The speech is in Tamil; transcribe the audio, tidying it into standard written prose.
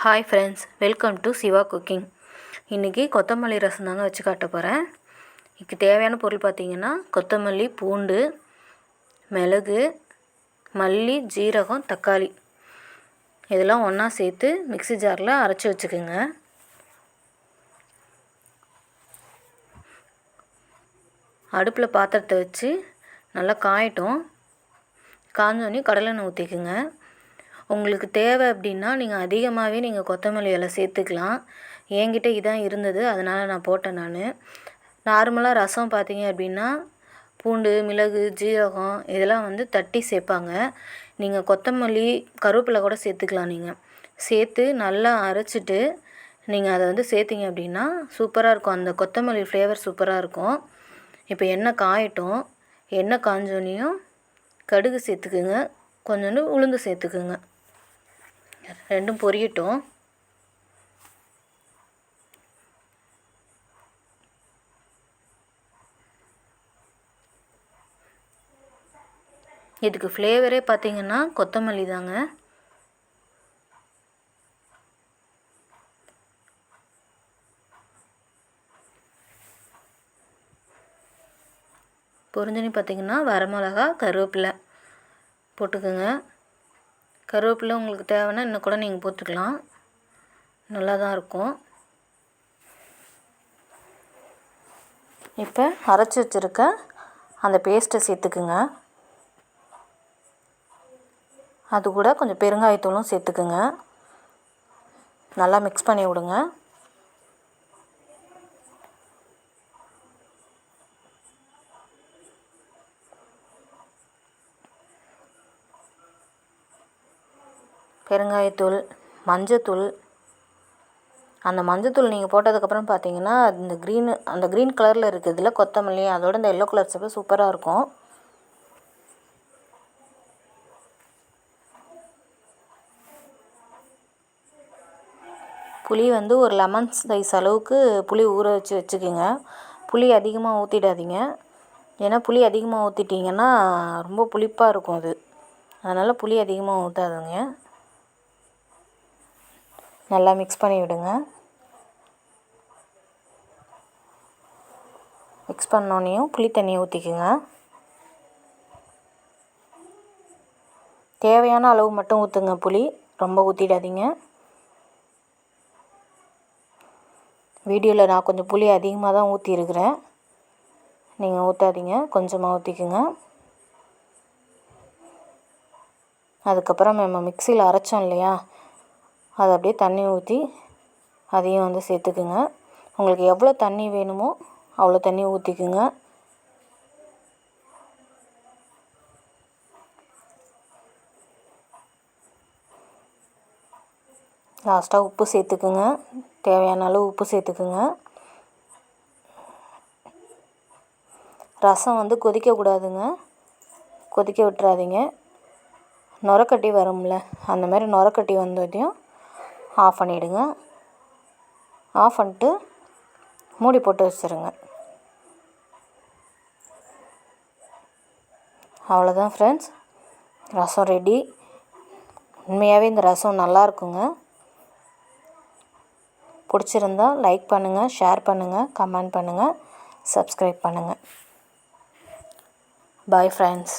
Hi friends, welcome to Shiva cooking. இன்றைக்கி கொத்தமல்லி ரசம் தாங்க வச்சு காட்ட போகிறேன். இதுக்கு தேவையான பொருள் பார்த்திங்கன்னா கொத்தமல்லி, பூண்டு, மிளகு, மல்லி, ஜீரகம், தக்காளி இதெல்லாம் ஒன்றா சேர்த்து மிக்ஸி ஜாரில் அரைச்சி வச்சுக்கோங்க. அடுப்பில் பாத்திரத்தை வச்சு நல்லா காயட்டும். காஞ்சோடனே கடலெண்ணெய் ஊற்றிக்குங்க. உங்களுக்கு தேவை அப்படின்னா நீங்கள் அதிகமாகவே நீங்கள் கொத்தமல்லி இலை சேர்த்துக்கலாம். என்கிட்ட இதான் இருந்தது, அதனால் நான் போட்டேன். நார்மலாக ரசம் பார்த்தீங்க அப்படின்னா பூண்டு, மிளகு, ஜீரகம் இதெல்லாம் தட்டி சேர்ப்பாங்க. நீங்கள் கொத்தமல்லி, கருவேப்பிலை கூட சேர்த்துக்கலாம். நீங்கள் சேர்த்து நல்லா அரைச்சிட்டு நீங்கள் அதை சேர்த்திங்க அப்படின்னா சூப்பராக இருக்கும். அந்த கொத்தமல்லி ஃப்ளேவர் சூப்பராக இருக்கும். இப்போ எண்ணெய் காயட்டும். எண்ணெய் காஞ்சோன்னையும் கடுகு சேர்த்துக்குங்க, கொஞ்சோண்டு உளுந்து சேர்த்துக்குங்க. ரெண்டும் பொரியட்டும். இதுக்கு ஃப்ளேவரே பார்த்திங்கன்னா கொத்தமல்லி தாங்க. பொரிஞ்சனி பார்த்திங்கன்னா வரமிளகா, கருவேப்பிலை போட்டுக்குங்க. கருவேப்பிலை உங்களுக்கு தேவைன்னா இன்னும் கூட நீங்கள் போட்டுக்கலாம், நல்லா தான் இருக்கும். இப்போ அரைச்சி வச்சுருக்க அந்த பேஸ்ட்டை சேர்த்துக்குங்க. அது கூட கொஞ்சம் பெருங்காயத்தூளும் சேர்த்துக்குங்க. நல்லா மிக்ஸ் பண்ணி விடுங்க. பெருங்காயத்தூள், மஞ்சத்தூள். அந்த மஞ்சத்தூள் நீங்கள் போட்டதுக்கப்புறம் பார்த்தீங்கன்னா அந்த க்ரீன் கலரில் இருக்குதுல கொத்தமல்லி, அதோட இந்த எல்லோ கலர் சேர்ப்பு சூப்பராக இருக்கும். புளி ஒரு லெமன் சைஸ் அளவுக்கு புளி ஊற வச்சுக்கோங்க. புளி அதிகமாக ஊற்றிடாதீங்க. ஏன்னா புளி அதிகமாக ஊற்றிட்டிங்கன்னா ரொம்ப புளிப்பாக இருக்கும் அது. அதனால் புளி அதிகமாக ஊற்றாதுங்க. நல்லா மிக்ஸ் பண்ணி விடுங்க. மிக்ஸ் பண்ணோன்னையும் புளி தண்ணி ஊற்றிக்குங்க. தேவையான அளவு மட்டும் ஊற்றுங்க. புளி ரொம்ப ஊற்றிடாதீங்க. வீடியோவில் நான் கொஞ்சம் புளி அதிகமாக தான் ஊற்றிருக்கிறேன், நீங்கள் ஊற்றாதீங்க, கொஞ்சமாக ஊற்றிக்குங்க. அதுக்கப்புறம் நம்ம மிக்சியில் அரைச்சோம் இல்லையா, அதை அப்படியே தண்ணி ஊற்றி அதையும் சேர்த்துக்குங்க. உங்களுக்கு எவ்வளோ தண்ணி வேணுமோ அவ்வளோ தண்ணி ஊற்றிக்குங்க. லாஸ்ட்டாக உப்பு சேர்த்துக்குங்க. தேவையான அளவு உப்பு சேர்த்துக்குங்க. ரசம் கொதிக்கக்கூடாதுங்க, கொதிக்க விட்டுறாதீங்க. நுரக்கட்டி வரும்ல, அந்த மாதிரி நுரக்கட்டி வந்ததையும் ஆஃப் பண்ணிவிடுங்க. ஆஃப் பண்ணிட்டு மூடி போட்டு வச்சுருங்க. அவ்வளோதான் ஃப்ரெண்ட்ஸ், ரசம் ரெடி. உண்மையாகவே இந்த ரசம் நல்லாயிருக்குங்க. பிடிச்சிருந்தா லைக் பண்ணுங்கள், ஷேர் பண்ணுங்கள், கமெண்ட் பண்ணுங்கள், சப்ஸ்கிரைப் பண்ணுங்கள். Bye friends.